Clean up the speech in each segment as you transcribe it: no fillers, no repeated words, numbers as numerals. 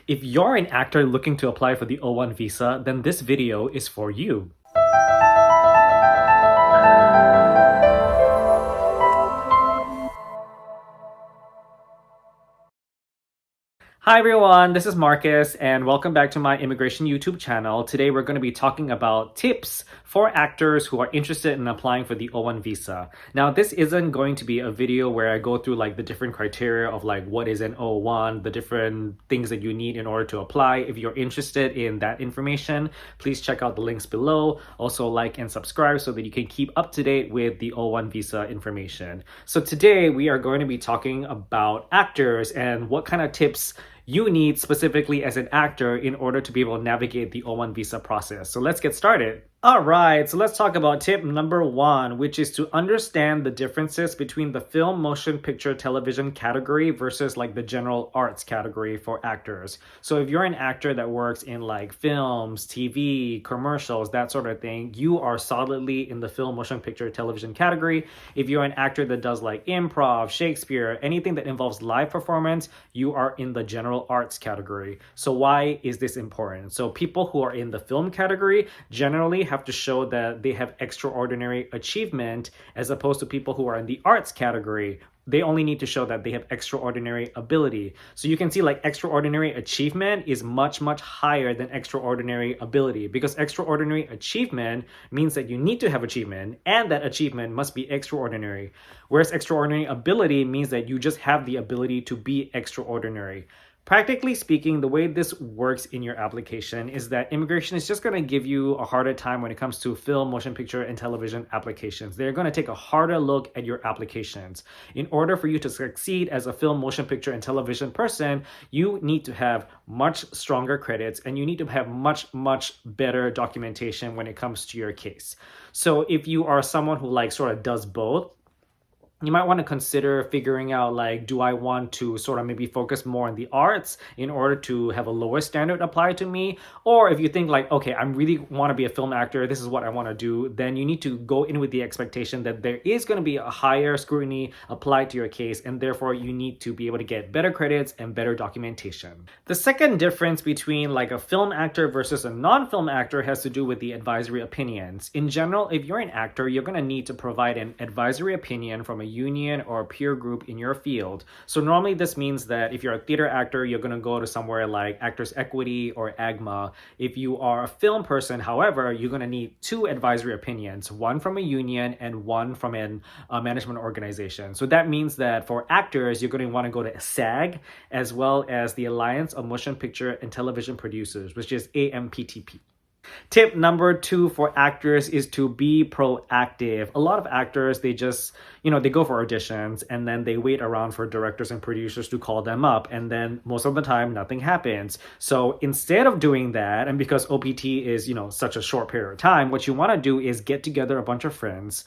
If you're an actor looking to apply for the O1 visa, then this video is for you. Hi everyone, this is Marcus and welcome back to my immigration YouTube channel. Today we're going to be talking about tips for actors who are interested in applying for the O1 visa. Now this isn't going to be a video where I go through like the different criteria of like what is an O1, the different things that you need in order to apply. If you're interested in that information, please check out the links below. Also like and subscribe so that you can keep up to date with the O1 visa information. So today we are going to be talking about actors and what kind of tips you need specifically as an actor in order to be able to navigate the O1 visa process. So let's get started. All right, so let's talk about tip number 1, which is to understand the differences between the film, motion picture, television category versus like the general arts category for actors. So if you're an actor that works in like films, TV, commercials, that sort of thing, you are solidly in the film, motion picture, television category. If you're an actor that does like improv, Shakespeare, anything that involves live performance, you are in the general arts category. So why is this important? So people who are in the film category generally have to show that they have extraordinary achievement, as opposed to people who are in the arts category. They only need to show that they have extraordinary ability. So you can see like extraordinary achievement is much, much higher than extraordinary ability, because extraordinary achievement means that you need to have achievement and that achievement must be extraordinary. Whereas extraordinary ability means that you just have the ability to be extraordinary. Practically speaking, the way this works in your application is that immigration is just going to give you a harder time when it comes to film, motion picture, and television applications. They're going to take a harder look at your applications. In order for you to succeed as a film, motion picture, and television person, you need to have much stronger credits and you need to have much, much better documentation when it comes to your case. So if you are someone who like sort of does both, you might want to consider figuring out like, do I want to sort of maybe focus more on the arts in order to have a lower standard applied to me? Or if you think like, okay, I really want to be a film actor, this is what I want to do, then you need to go in with the expectation that there is going to be a higher scrutiny applied to your case, and therefore you need to be able to get better credits and better documentation. The second difference between like a film actor versus a non-film actor has to do with the advisory opinions. In general, if you're an actor, you're going to need to provide an advisory opinion from a union or a peer group in your field. So normally this means that if you're a theater actor, you're going to go to somewhere like Actors Equity or AGMA. If you are a film person, however, you're going to need 2 advisory opinions, one from a union and one from a management organization. So that means that for actors, you're going to want to go to SAG, as well as the Alliance of Motion Picture and Television Producers, which is AMPTP. Tip number 2 for actors is to be proactive. A lot of actors, they just, they go for auditions and then they wait around for directors and producers to call them up. And then most of the time, nothing happens. So instead of doing that, and because OPT is, such a short period of time, what you want to do is get together a bunch of friends,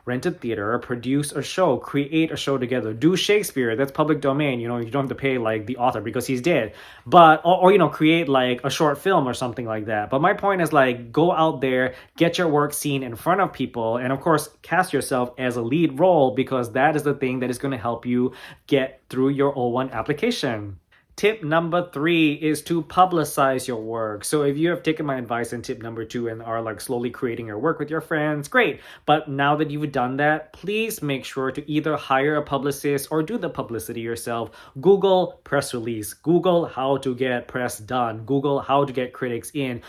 rent a theater, produce a show, create a show together, do Shakespeare, that's public domain. You don't have to pay like the author because he's dead, but, or create like a short film or something like that. But my point is like, go out there, get your work seen in front of people, and of course cast yourself as a lead role, because that is the thing that is going to help you get through your O1 application. Tip number 3 is to publicize your work. So if you have taken my advice in tip number 2 and are like slowly creating your work with your friends, great. But now that you've done that, please make sure to either hire a publicist or do the publicity yourself. Google press release, Google how to get press done, Google how to get critics in.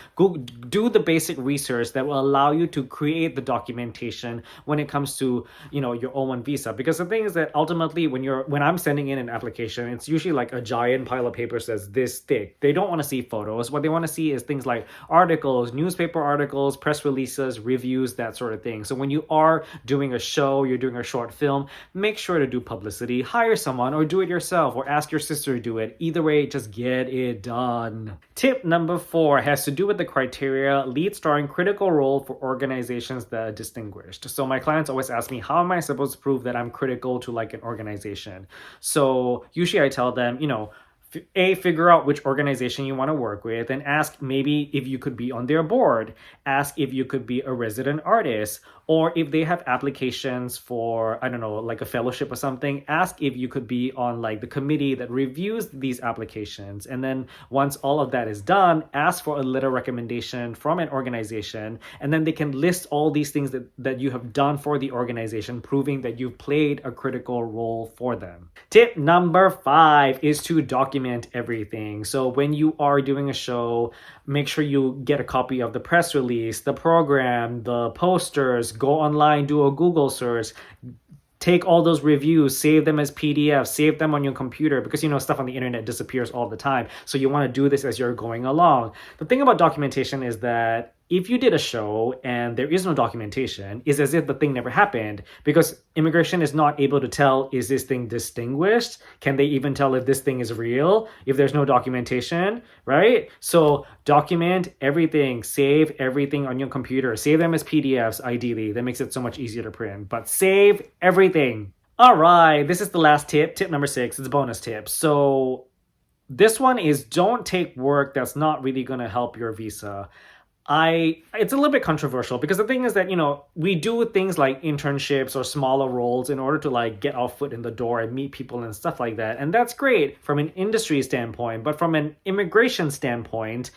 Do the basic research that will allow you to create the documentation when it comes to, your O1 visa. Because the thing is that ultimately when I'm sending in an application, it's usually like a giant pile of papers that's this thick. They don't want to see photos. What they want to see is things like articles, newspaper articles, press releases, reviews, that sort of thing. So when you are doing a show, you're doing a short film, make sure to do publicity, hire someone or do it yourself or ask your sister to do it. Either way, just get it done. Tip number 4 has to do with the criteria lead starring critical role for organizations that are distinguished. So my clients always ask me, how am I supposed to prove that I'm critical to like an organization? So usually I tell them, Figure out which organization you want to work with and ask maybe if you could be on their board. Ask if you could be a resident artist, or if they have applications for, I don't know, like a fellowship or something, ask if you could be on like the committee that reviews these applications. And then once all of that is done, ask for a letter recommendation from an organization, and then they can list all these things that you have done for the organization, proving that you've played a critical role for them. Tip number 5 is to document everything. So when you are doing a show, make sure you get a copy of the press release, the program, the posters, go online, do a Google search, take all those reviews, save them as PDFs, save them on your computer, because stuff on the internet disappears all the time. So you want to do this as you're going along. The thing about documentation is that if you did a show and there is no documentation, it's as if the thing never happened, because immigration is not able to tell, is this thing distinguished? Can they even tell if this thing is real if there's no documentation, right? So document everything, save everything on your computer, save them as PDFs ideally. That makes it so much easier to print, but save everything. All right, this is the last tip, tip number 6. It's a bonus tip. So this one is, don't take work that's not really going to help your visa. It's a little bit controversial, because the thing is that, we do things like internships or smaller roles in order to like get our foot in the door and meet people and stuff like that. And that's great from an industry standpoint, but from an immigration standpoint,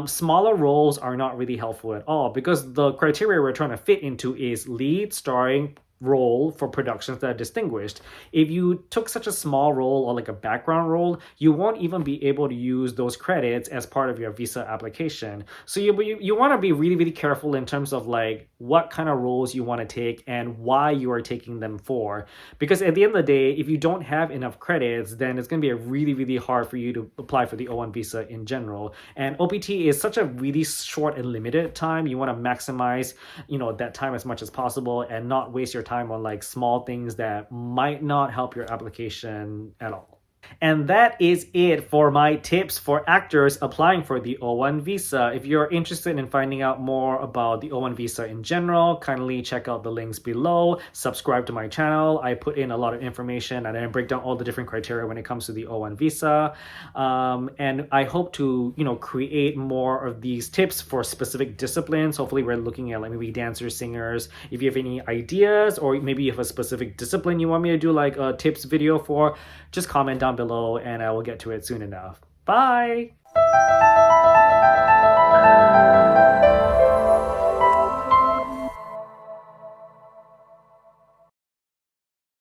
smaller roles are not really helpful at all, because the criteria we're trying to fit into is lead, starring role for productions that are distinguished. If you took such a small role or like a background role, you won't even be able to use those credits as part of your visa application. So you want to be really, really careful in terms of like what kind of roles you want to take and why you are taking them for. Because at the end of the day, if you don't have enough credits, then it's going to be really, really hard for you to apply for the O1 visa in general. And OPT is such a really short and limited time. You want to maximize, that time as much as possible and not waste your time on like small things that might not help your application at all. And that is it for my tips for actors applying for the O1 visa. If you're interested in finding out more about the O1 visa in general, kindly check out the links below. Subscribe to my channel. I put in a lot of information and I break down all the different criteria when it comes to the O1 visa. And I hope to, create more of these tips for specific disciplines. Hopefully we're looking at like maybe dancers, singers. If you have any ideas, or maybe you have a specific discipline you want me to do like a tips video for, just comment down below and I will get to it soon enough. Bye!